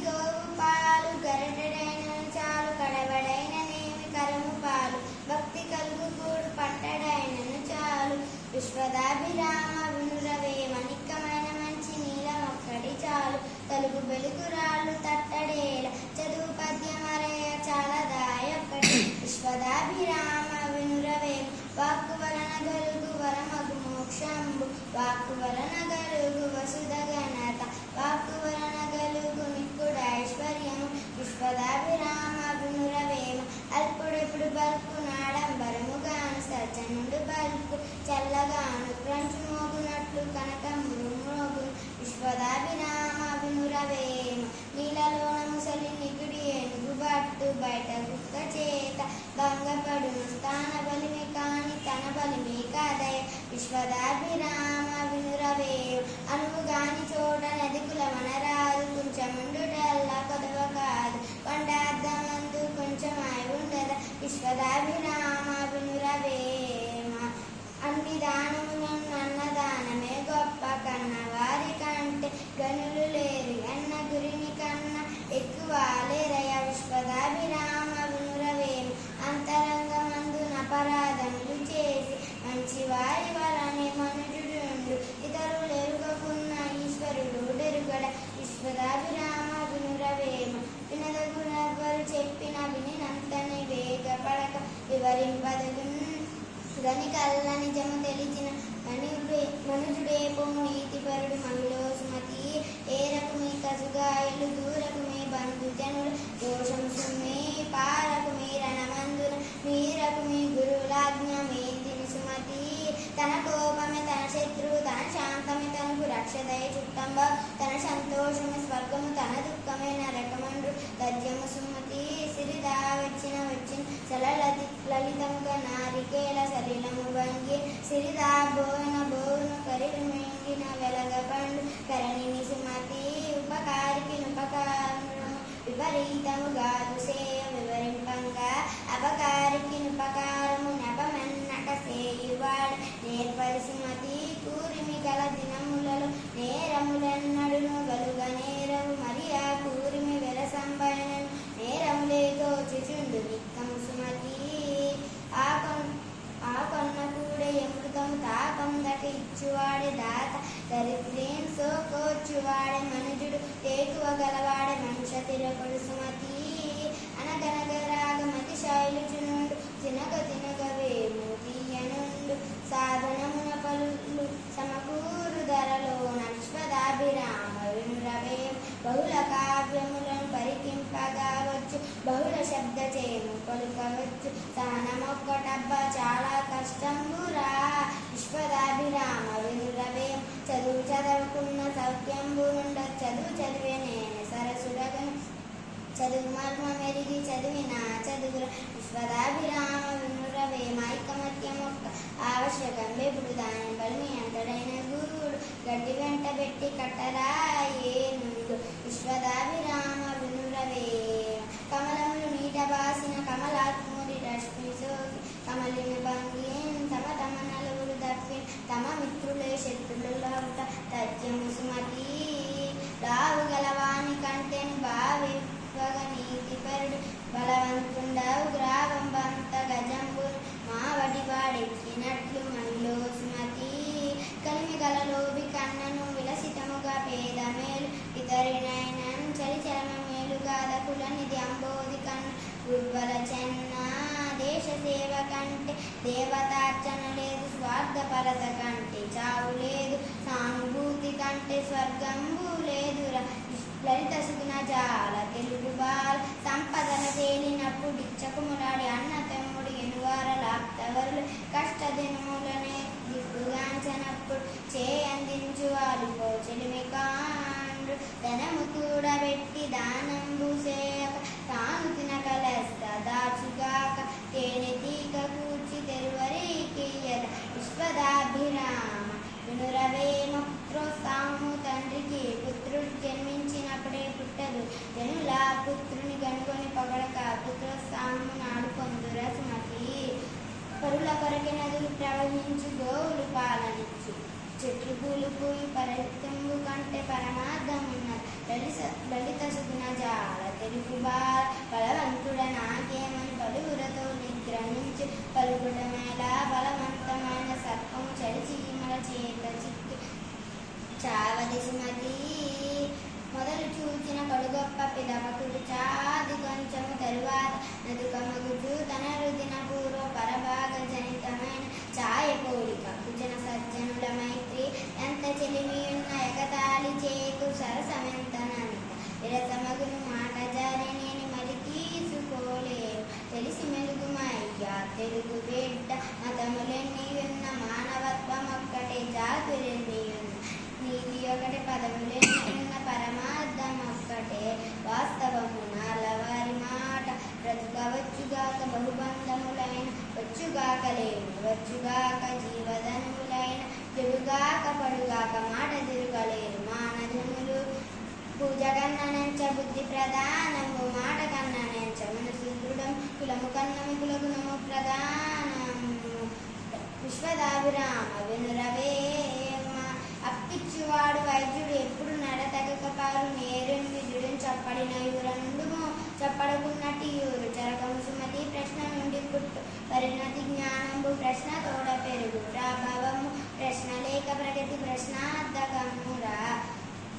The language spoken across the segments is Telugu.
గోవు పాలు గరటడైనను చాలు కడవడైననేమి కరము పాలు భక్తి కలుగు కూడు పట్టడైనను చాలు విశ్వదాభిరామ వినురవేమ నిక్కమైన మంచి నీలమొక్కటి చాలు తలుగు వెలుగురాళ్ళు తట్టడేల చదువు పద్యమరయ చాలదాయొక్కటి విశ్వదాభిరామ వినురవేమ వాక్కు వలన గలుగు వరమగు మోక్షంబు వాక్కు వలన గలుగు వసుధ ఘనత వాక్కు వలన గలుగు మిక్కుడ ఐశ్వర్యము విశ్వదాభిరామ వినురవేమ అల్పుడెప్పుడు బల్కు నాడంబరముగాను సజ్జనుడు బల్కు చల్లగాను క్రంచు మోగునట్లు కనకములు మోగును విశ్వదాభిరామ వినురవేమ నీలలోన ముసలి నిగుడి ఏనుగు బట్టు బయట కుక్క చేత భంగపడును స్థాన బలిమి కాని తన బలిమి కాదయ విశ్వదాభిరామ వినురవేమ అనువుగాని చోట నది కులమనరాదు కొంచెముండుటల్లా కొదవ కాదు కొండార్ధమందు కొంచెమై ఉండద విశ్వదాభిరామ వినురవేమ అన్ని దానములను అన్నదానమే గొప్ప కన్నవారి కంటే గనులు లేరు అన్న గురిని కన్నా ఎక్కువ లేరయ విశ్వదాభిరామ వినురవేమ అంతరంగమందున అపరాధములు చేసి మంచివారి వలనే మనుజుడుండు ఇతరులు ఎరుగకున్న ఈశ్వరుడు డెరుగడ విశ్వదాభిరామ వినురవేమ వినదగునెవ్వరు చెప్పిన వినినంతని వేగపడక వివరింపదగున్ గనికల్ల నిజము తెలిచిన మనుజుడేపో నీతిపరుడు మహిళో సుమతి ఏరకు మీ కసుగాయలు దూరకు మీ బంధుజనులు దోషం సుమ్మి పారకు మీ రణమందున మీరకు మీ గురువులాజ్ఞ మేందిని సుమతి తన కోపమే తన శత్రువు తన శాంతమే తనకు రక్షదయ చుట్టంబ తన సంతోషమే స్వర్గము తన దుఃఖమే నరకమండ్రు తజ్యము సుమతి సిరిదా వచ్చిన లలితముగా నారికేల సలిలము వంగి సిరిదా బోను కరిలు మింగిన వెలగ పండు కరణిని సుమతి ఉపకారికి ఉపకారము విపరీతముగాదు సేయ వివరింపంగా అపకారికి ఉపకారము నపమన్నట సేయువాడు నేర్పరి సుమతి కూరిమి గల దినములలో నేరములెన్నడును గలుగ నేరవు మరి ఆ కూరిమి వెలసంబైనను నేరములే గోచుచుండు నిక్కము సుమతి ఆ కొన్న కూడా ఎమృతము తాకందక ఇచ్చువాడే దాత దరిద్రేం సోకోచువాడే మనుజుడు తేకువ గలవాడే మనుష తిరపడు సుమతి అనగనగరాగమతి శైలుచునుండు తినగవేము తీయనుండు సాధనమున పలులు సమకూరు ధరలోన విశ్వదాభిరామ వినురవేమ బహుళ కావ్యములను పరికింపగావచ్చు బహుళ శబ్ద చేయము పలుకవచ్చు స్థానమొక్కటబ్బ చాలా కష్టంబురా విశ్వదాభిరామ వినురవేమ చదువు చదవకున్న సౌఖ్యంబు నుండ చదువు చదివే నేను సరసుడగను చదువు మర్మ మెరిగి చదివిన చదువుల విశ్వదాభిరామ వినురవేమ ఐకమత్యమొక్క ఆవశ్యకం వెప్పుడు దాని బలిమి అంతడైన గురువుడు గడ్డి వెంట పెట్టి కట్టరాయే నుండు విశ్వదాభిరామ వినురవేమ కమలములు నీట బాసిన కమలాత్ముడి రశ్మి సోకి కమలిన భంగిన్ తమ నలుగురు దప్పి తమ మిత్రులే శత్రులవుట తజ్యము సుమతి రావు గలవాని కంటెను బావి నీతిపరుడు బలవంతుండవు గ్రావం బంత గజంబును మావటి వాడెక్కినట్లు మనలో సుమతి కలిమి గలలోబి కన్నను విలసితముగా పేద మేలు ఇతరినైనను చలిచలమ మేలు గాద కులనిధి అంబోధి కన్ను గుడ్వల చెన్న దేశ సేవ కంటే దేవతార్చన లేదు స్వార్థపరత కంటే చావు లేదు సానుభూతి కంటే స్వర్గంబు లేదురా లలిత సుగుణ జాల తెలుగు బాల సంపదల తేలినప్పుడు ఇచ్చకుములాడి అన్న తమ్ముడు ఎనువారలాప్తవరులు కష్టదినములనే దిక్కుగాంచనప్పుడు అందించు వాలిపో చెలిమి కాండ్రు ధనము కూడబెట్టి దానంబు సేయక తాను తినకలెస్త దాచుగాక తేనె తీగ కూర్చి తెరువరీకియద విశ్వదాభిరామ వినురవేమ పుత్రోత్సాహము తండ్రికి పుత్రుడు జన్మించినప్పుడే పుట్టదు జనుల పుత్రుని గనుకొని పొగడక పుత్రోత్సాహము నాడు పొందుర సుమతి పరుల కొరకి నదులు ప్రవహించు గోవులు పాలనిచ్చు చెట్లు పూలు పూయి పరితంబు కంటే పరమార్థమున్నది లలిత సుగుణ జాల తెలుగు బాల బలవంతుడ నాకేమని పలువురతో నిగ్రహించి పలుకుటమేళ బలవంతమైన సర్పము చడిచీమల చేత చిక్కి చావది సుమతి మొదలు చూచిన కడుగొప్ప పిదవకుడు చాది కొంచెము తరువాత నదుకమగుచు తన రుదిన పూర్వ పరభాగ జనితమైన ఛాయ పోలిక కుజన సజ్జనుల మైత్రి ఎంత చెలిమియున్న ఎగతాళి చేకు సరసమెంతనంత విరసమగును మాట జారినేని మరి తీసుకోలేవు తెలిసి మెలుగుమయ్యా తెలుగు బిడ్డ మతములెన్నియున్న మానవత్వం ఒక్కటే జాతులెన్నియున్న నీతి ఒకటి పదములెన్నియున్న పరమార్థం ఒక్కటే వాస్తవము నలవారి మాట బ్రతుకవచ్చుగాక బహుబంధములైన వచ్చుగాక లేవు వచ్చుగాక జీవధనులైన తిరుగాక పడుగాక మాట తిరుగలేరు మానధనులు పూజ కన్నా నెంచ బుద్ధి ప్రధానము మాట కన్నా నెంచ మనసు దృఢం కులము కన్నము కులగుణము ప్రధానము విశ్వదాభిరామ వినురవేమ అప్పిచ్చువాడు వైద్యుడు ఎప్పుడు నడతగక పారు నేరుని విధుడుని చప్పడిన యూరండుము చప్పడకున్నట్టు యూరు చరకము సుమతి ప్రశ్న నుండి పుట్టు పరిణతి జ్ఞానంబు ప్రశ్న తోడ పెరుగు ప్రభావము ప్రశ్న లేక ప్రగతి ప్రశ్నార్థకమురా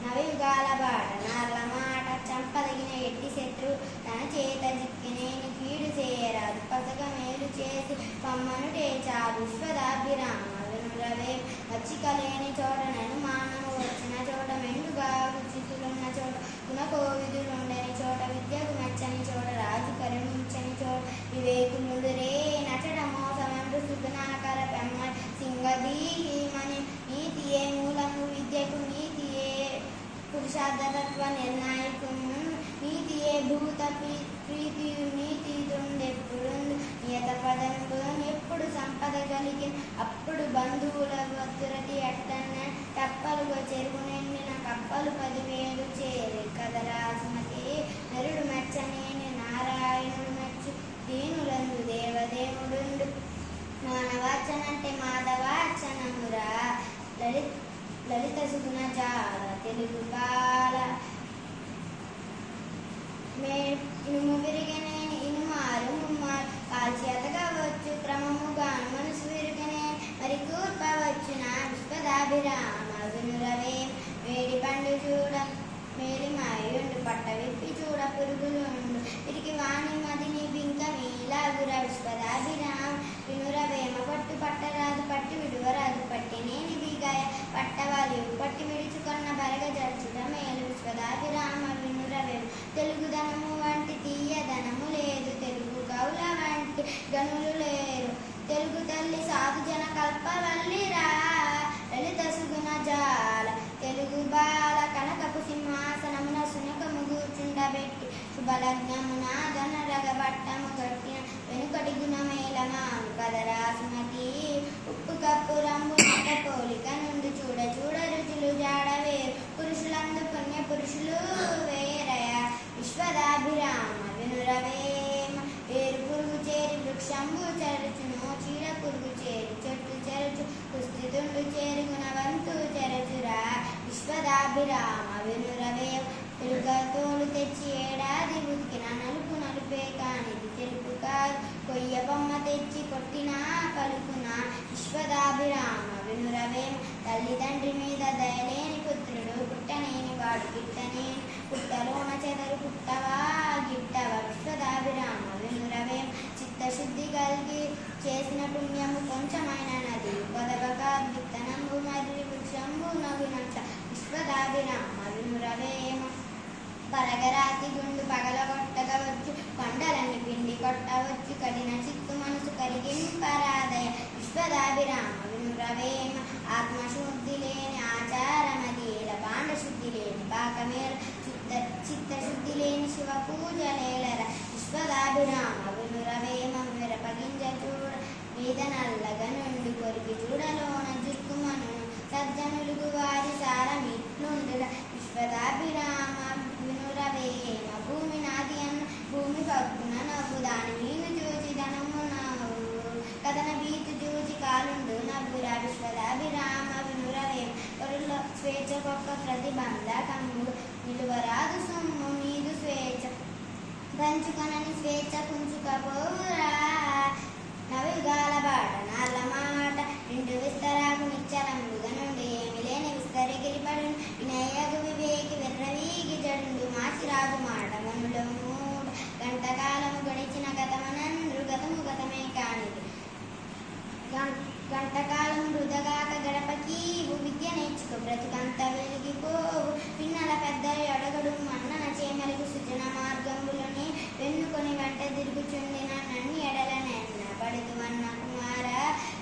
నవయుగాల బాట నార్ల మాట చంపదగిన ఎట్టి శత్రు తన చేత జిక్కినేని కీడు చేయరాదు పసగ మేలు చేసి పమ్మను టేచారు విశ్వదాభిరామ వినురవే వచ్చికలేని చోట నను మానము వచ్చిన చోట మెండుగా రుచితులున్న చోట గుణకోవిధులుండని చోట విద్యకు మెచ్చని చోట రాజు కరుణించని చోట వివేకులుడు రే నచట మోసమెందు సుగుణాకర పెమ్మ సింగదీమని నీతియే మూలము విద్యకు నీతియే పురుషార్థతత్వ నిర్ణాయకము నీతియే భూత ప్రీతియు నీతి దుండెప్పుడు నియత పదంబు ఎప్పుడు సంపద కలిగి అప్పుడు బంధువుల వత్తురతి అట్టన్న తప్పలుగా చెరువు నిండిన కప్పలు 10,000 చేరి కదరా సుమతి నరుడు మెచ్చనేని నారాయణుడు మెచ్చు దీనులందు దేవదేవుడు మానవాచనంటే మాధవాచనమురా లలిత సుగుణ జాల తెలుగు బాల ఇనుము విరిగనేని ఇనుమారు ముమ్మారు కాల్చి ఎదగవచ్చు క్రమముగా మనసు విరుగనే మరి కూర్పవచ్చున విశ్వదాభిరామ వినురవే వేడి పండు చూడ మేలిమాయుండు పట్ట విప్పి చూడ పురుగులుండు వీరికి వాణి మదిని బింక మీలాగుర విశ్వదాభిరామ వినురవేమ పట్టు పట్టరాదు పట్టి విడువరాదు పట్టి నేని బిగాయ పట్టవాలి పట్టి విడుచుకున్న బరగ జడ్చుట మేలు విశ్వదాభిరామ వినురవేమ తెలుగుదనము వంటి తీయదనము లేదు తెలుగు కవుల వంటి గనులు లేరు తెలుగు తల్లి సాధు జన కల్పవల్లిరా లలిత సుగుణ జాల తెలుగు బాల కనకపు సింహాసనమున సునకము కూర్చుండబెట్టి శుభలగ్నమున గన రగబట్టము కట్టిన వెనుకటి గుణమేళమాను కదరా సుమతి ఉప్పు కప్పు రంగు పోలిక నుండి చూడ చూడ రుచులు జాడవేరు పురుషులందు పుణ్య పురుషులు వేరయ విశ్వదాభిరామ వినురవేమ వేరు పురుగు చేరి వృక్షంబు చరచును చీడ పురుగు చేరి చెట్టు చెరచు కుస్థితుండు చేరి గుణవంతు చెరచురా విశ్వదాభిరామ వినురవేమ తెలుగతోలు తెచ్చి ఏడాది ఉతికిన నలుపు నలుపే కానిది తెలుపు కాదు కొయ్య బొమ్మ తెచ్చి కొట్టినా పలుకున విశ్వదాభిరామ వినురవేమ తల్లిదండ్రి మీద దయలేని పుత్రుడు పుట్టనేని వాడు గిట్టనేని పుట్టలోన చెదరు పుట్టవా గిట్టవా విశ్వదాభిరామ వినురవేమ చిత్తశుద్ధి కలిగి చేసిన పుణ్యము కొంచెమైన నది కొదవక విత్తనంబు మరి వృక్షంబు నగునంట విశ్వదాభిరామ వినురవేమ పరగరాతి గుండు పగలగొట్టగవచ్చు కొండలన్నీ పిండి కొట్టవచ్చు కఠిన చిత్తు మనసు కలిగింపరాదయ విశ్వదాభిరామ వినురవేమ ఆత్మశుద్ధి లేని ఆచారమదీల బాండశుద్ధి లేని పాకమేల చిత్తశుద్ధి లేని శివ పూజలేలర విశ్వదాభిరామ వినురవేమ మిరపగింజ చూడ మీద నల్లగా నుండి కొరికి చూడలోన జుక్కుమను సజ్జనులుగు వారి సారమిట్లుండుర విశ్వదాభిరామ వినురవేమ భూమి నాది అన్న భూమి పక్కున నవ్వు దాని మీను చూచి ధనము నవ్వు కథన భీతు చూచి కాలుండు నవ్వురా విశ్వదాభిరామ వినురవేమ స్వేచ్ఛకొక్క ప్రతిబంధకముడు నిలువరాదు సొమ్ము నీదు స్వేచ్ఛ పంచుకొనని స్వేచ్ఛ కుంచుకపోరా నవిగాల బాట నాళ్ళ మాట నిండు విస్తరాకు నిచ్చలంబుగా నుండి ఏమి లేని విస్తరిగిరిపడు వినయగు వివేకి వెర్రవీగి జడుండు మాచిరాగు మాట మనులో మూడు గంటకాలము గడిచిన గతమనంద్రు గతము గతమే కానిది గంటకాలము వృధగాక గడపకి విద్య నేర్చుకో బ్రతుకంత వెలిగిపోవు పిన్నల పెద్దలు అడగడు మన్నన చేమలకు సృజన మార్గంబులని వెన్నుకొని వెంట తిరుగుచుండిన నన్ను ఎడలనెన్న పడుతు అన్న కుమార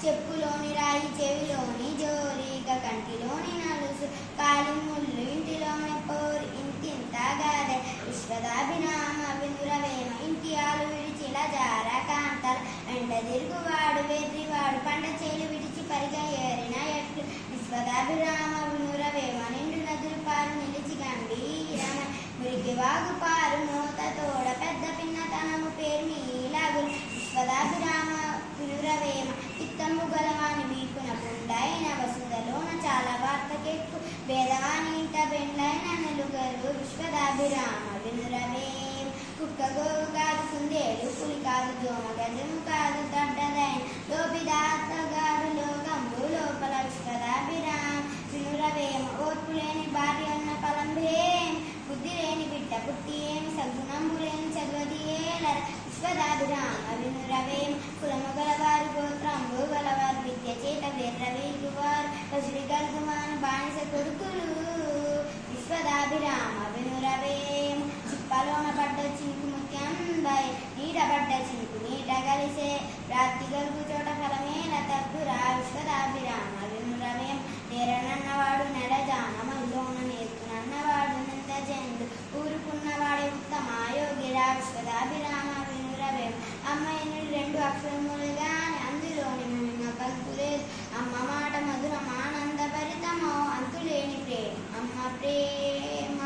చెప్పులోని రాయి చెవిలోని జోరిక కంటిలోని నలుసు కాలి ముళ్ళు ఇంటిలోని పోరు ఇంతింత గాదే విశ్వదాభిరామ వినురవేమ ఇంటి ఆలు విడిచిల జార కాంతల వెంట తిరుగువాడు వెర్రివాడు పంట చేలు విడిచి పరిగా ఏరిన ఎట్లు విశ్వదాభిరామ వినురవేమ నిండు నదులు పాలు నిలిచి గంభీరమ మురికి వాగు పారు మోత తోడ పెద్ద పిన్నతనము పేరు మీలాగు విశ్వదాభిరామ వినురవేమ చిత్తము గలవాని వీకున పుండైన వసుదలోన చాలా వార్తకెక్కు వేదవాని ఇంట బెండ్లైన నెలుగరు విశ్వదాభిరామ వినురవేమ కుక్క గోవు కాదు కుందేలు పులి కాదు దోమ గజము కాదు దొడ్డదైన లోపిదాతగాడు లోకంబు లోపల విశ్వదాభిరామ వినురవేమ ఓర్పు లేని భార్య ఉన్న ఫలంభేం బుద్ధి లేని బిడ్డ పుట్టి ఏమి సద్గుణంబు లేని చదువది ఏలర విశ్వదాభిరామ వినురవేమ కులము గలవారు గోత్రంబు గలవారు విద్య చేత వెర్రవీగువారు పసుడి గల్గుమాను బానిస కొడుకులు విశ్వదాభిరామ వినురవేమ చిప్పలోన పడ్డ చింకు ముత్యం బై నీడబడ్డ చింకు నీట కలిసే రాత్రి గలుగు చోట ఫలమేల తగ్గురా విశ్వదాభిరామ వినురవేమ నేరనన్నవాడు నెడజాన మహిళన నేర్పునన్నవాడు నింద చెందు ఊరుకున్నవాడే ఉత్తమ యోగిరా విశ్వదాభిరామ వినురవేమ అమ్మాయిని రెండు అక్షరములుగాని అందులోని మహిమ కల్పులేదు అమ్మ మాట మధురం ఆనందభరితమో అంతులేని ప్రేమ అమ్మ ప్రేమ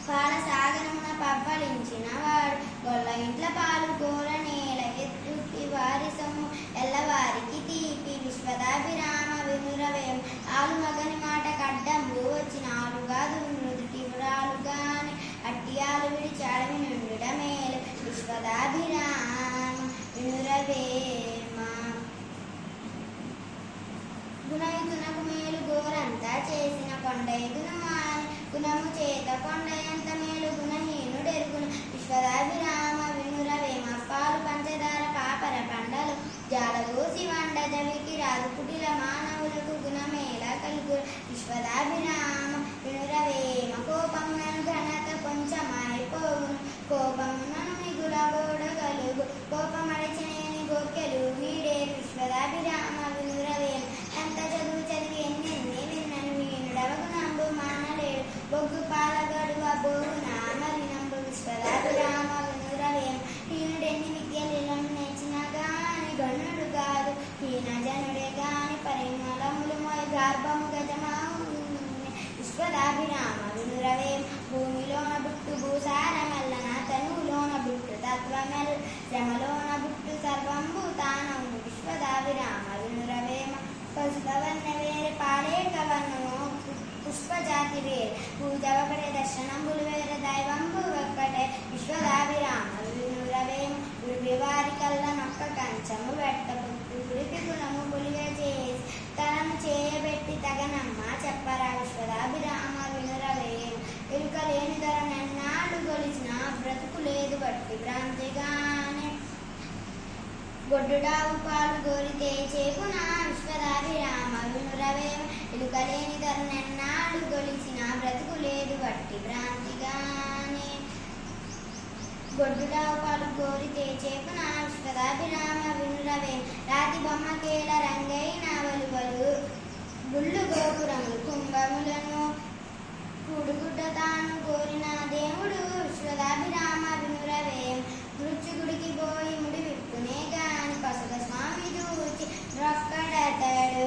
పాల సాగరమున పవ్వలించిన వాడు గొల్ల ఇంట్ల పాలు గోర నేల ఎత్తుటి వారి సొమ్ము ఎల్లవారికి తీపి విశ్వదాభిరామ వినురవేమ ఆలు మగని మాట కడ్డంబు వచ్చిన ఆలుగాదు మృదుటి వ్రాలుగాని అట్టి ఆలు విడిచి అడవి నుండుట మేలు విశ్వదాభిరామ వినురవేమ గుణయుతునకు మేలు గోరంతా చేసిన కొండ ఎగును మాని గుణము చేత కొండ ఎంత మేలు గుణహీనుడెరుగును విశ్వదాభిరామ వినురవేమ పాలు పంచదార పాపర పండలు జాలగోసి వండ జవికి రాదు కుటిల మానవులకు గుణమేళ కలుగు విశ్వదాభిరామ వినురవేమ కోపమునను ఘనత కొంచెమైపోవును కోపమునను మిగుల గోడ కలుగు కోపమరచనేని గోకెలు వీడే విశ్వదాభిరామ వినురవేమ ఎంత చదువు చదివి ఎన్నెన్ని విన్నను వీనుడవగు నంబు మానలేడు బొగ్గు పాల గడువ బోగున మరి నంబు విశ్వదాభిరామ వినురవేమ హీనుడెన్ని విద్యలను నేర్చిన గాని గణుడు కాదు హీన జనుడే గాని పరిమళములు మొయ గర్భము గజమావు విశ్వదాభిరామ వినురవేమ భూమిలోన బుట్టు భూసారమల్లన తనువులోన బుట్టు తత్వమెల్ శ్రమలోన బుట్టు సర్వంబు తానము విశ్వదాభిరామ వినురవేమ పశుకవర్ణ వేరే పాలేకవర్ణము పుష్పజాతి వేరే పూజ ఒకటే దర్శనంబులు వేరే దైవంబు ఒక్కటే విశ్వదాభిరామ వినురవేమ గుడి వారి కళ్ళ నొక్క కంచము వెట్ట పుట్టు గుడికి గుణము పులిగా చేసి తనము చేయబెట్టి తగనమ్మ చెప్పరా విశ్వదాభిరామ వినురవేమ ఎలుక లేని ధర నన్నాడు గొలిచిన బ్రతుకు లేదు బట్టి భ్రాంతిగానే గొడ్డుడావు పాలు గోరితే చేకున విశ్వదాభిరామ వినురవేమ ఎలుకలేని ధరనెన్నాడు గొలిచిన బ్రతుకు లేదు బట్టి భ్రాంతిగానే గొడ్డుడావు పాలు గోరితే చేకున విశ్వదాభిరామ వినురవేమ రాతి బొమ్మకేల రంగైన వలువలు గుళ్ళు గోపురములు కుంభములను కుడుగుడ్డ తాను కోరిన దేవుడు విశ్వదాభిరామ వినురవేమ మృత్యుగుడికి పోయి ముడి విప్పునే గాని పసుక స్వామి చూచి రొక్కడతాడు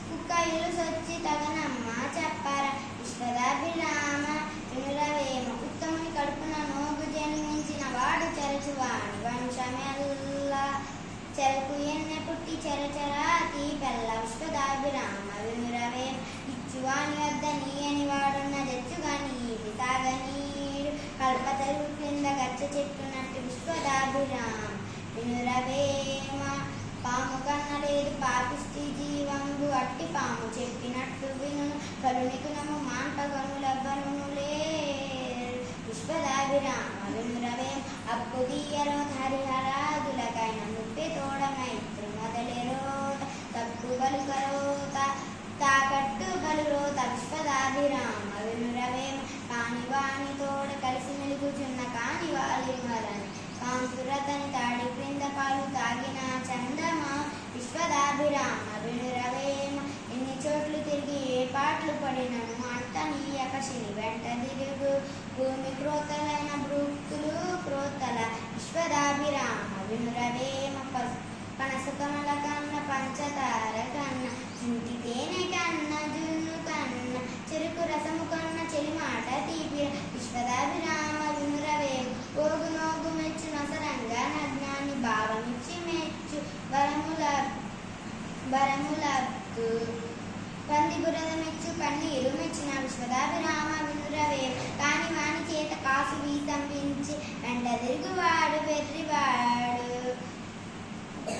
కుక్క ఇల్లు సొచ్చి తగనమ్మ చెప్పర విశ్వదాభిరామ వినురవేమ ఉత్తముని కడుపున నోగు జన్మించిన వాడు చెరచువాణి వంశమెల్ల చెరకు ఎన్నె పుట్టి చెరచరాతి పెళ్ళ విశ్వదాభిరామ వినురవేమ ఇచ్చు ఇచ్చువాని వద్ద నీయని వాడున్న జచ్చుగా నీటి సాగనీడు కల్పతరు క్రింద గచ్చ చెట్టునట్టు విశ్వదాభిరామ వినురవేమ పాము కన్నలేదు పాపిష్టి జీవంబు అట్టి పాము చెప్పినట్టు విను కలునికునము మాంపగనులవ్వనులే విశ్వదాభిరామ వినురవేమ అప్పు దీయరో హరిహరాదులకైన ముప్పి తోడమైత్రు మొదలెరోత తప్పు బలుకరోత తాకట్టు బలురోత విశ్వదాభిరామ వినురవేమ కానివాని తోడ కలిసి మెలుగుచున్న కానివాలి మరని కాంతురతని తాడి క్రింద పాలు తాగిన చందమా విశ్వదాభిరామ వినురవేమ ఎన్ని చోట్లు తిరిగి ఏ పాటలు పడినను అంట నీయకశిని వెంట తిరుగు భూమి క్రోతలైన భృక్తులు క్రోతల విశ్వదాభిరామ వినురవేమ పనస కమల కన్న పంచతార కన్న చింటి తేనె కన్న జున్ను కన్న చెరుకు రసము కన్న చెలిమాట తీపి విశ్వదాభిరామ వినురవేమ ఓగు నోగు మెచ్చు నసరంగా నజ్ఞాన్ని భావమిచ్చి మెచ్చు వరములబ్దు పంది బురద మెచ్చు కన్నీరు మెచ్చిన విశ్వదాభిరామ వినురవేమ కాని వాని చేత కాసు వీసంపించి వెంట తిరుగువాడు వెర్రివాడు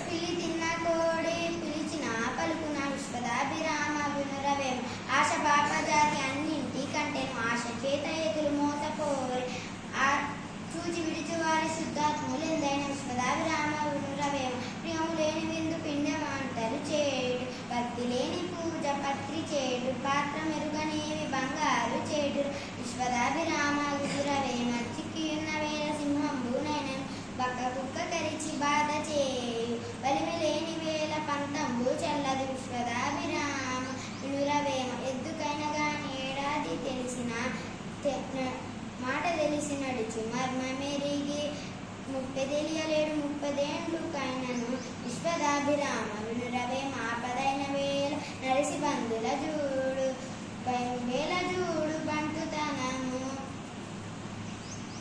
పిలి తిన్న కోడి పిలిచిన పలుకున విశ్వదాభిరామ వినురవేమ ఆశ పాపజాతి అన్నింటి కంటేను ఆశ చేత ఎదురు మోసపోరి చూచి విడిచి వారి శుద్ధాత్ములెందైన విశ్వదాభిరామ వినురవేమ ప్రియము లేని విందు పిండమంటలు చేడు భక్తి లేని పూజ పత్రి చేడు పాత్ర మెరుగనేవి బంగారు చేడు విశ్వదాభిరామ వినురవేమ చిక్కియున్న వేల సింహంబు నైనం బక్క కుక్క కరిచి బాధ చేయి బలిమి లేని వేల పంతంబు చల్లదు విశ్వదాభిరామ వినురవేమ ఎద్దుకైన గాని ఏడాది తెలిసిన మాట తెలిసి నడుచు మర్మమెరిగి ముప్పై తెలియలేడు 30 ఏండ్లు కైనను విశ్వదాభిరామ వినురవేమ ఆపదైన వేల నరిసి బంధుల జూడు వేల జూడు బంటుతనము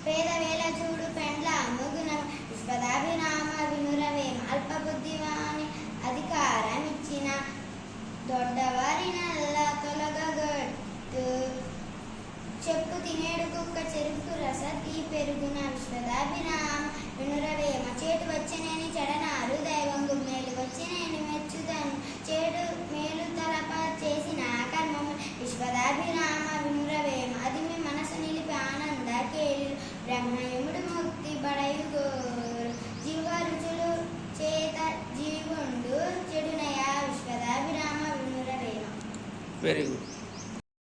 పేద వేల చూడు పెండ్ల ముగుణం విశ్వదాభిరామ వినురవేమ అల్పబుద్ధివాని అధికారం ఇచ్చిన దొడ్డవారి నల్ల తొలగగట్టు చెప్పు తినేడు కుక్క చెరుకు రస తీ పెరుగున విశ్వదాభిరామ వినురవేమ చేటు వచ్చినేని చెడనారు దైవంగు మేలు వచ్చినేని మెచ్చుదను చేడు మేలు తలప చేసిన కర్మము విశ్వదాభిరామ వినురవేమ అది మీ మనసు నిలిపి ఆనంద కేళు బ్రహ్మయముడు ముక్తి బడయుగోరు జీవ రుచులు చేత జీవుండు చెడునయ విశ్వదాభిరామ వినురవేమ. Very good.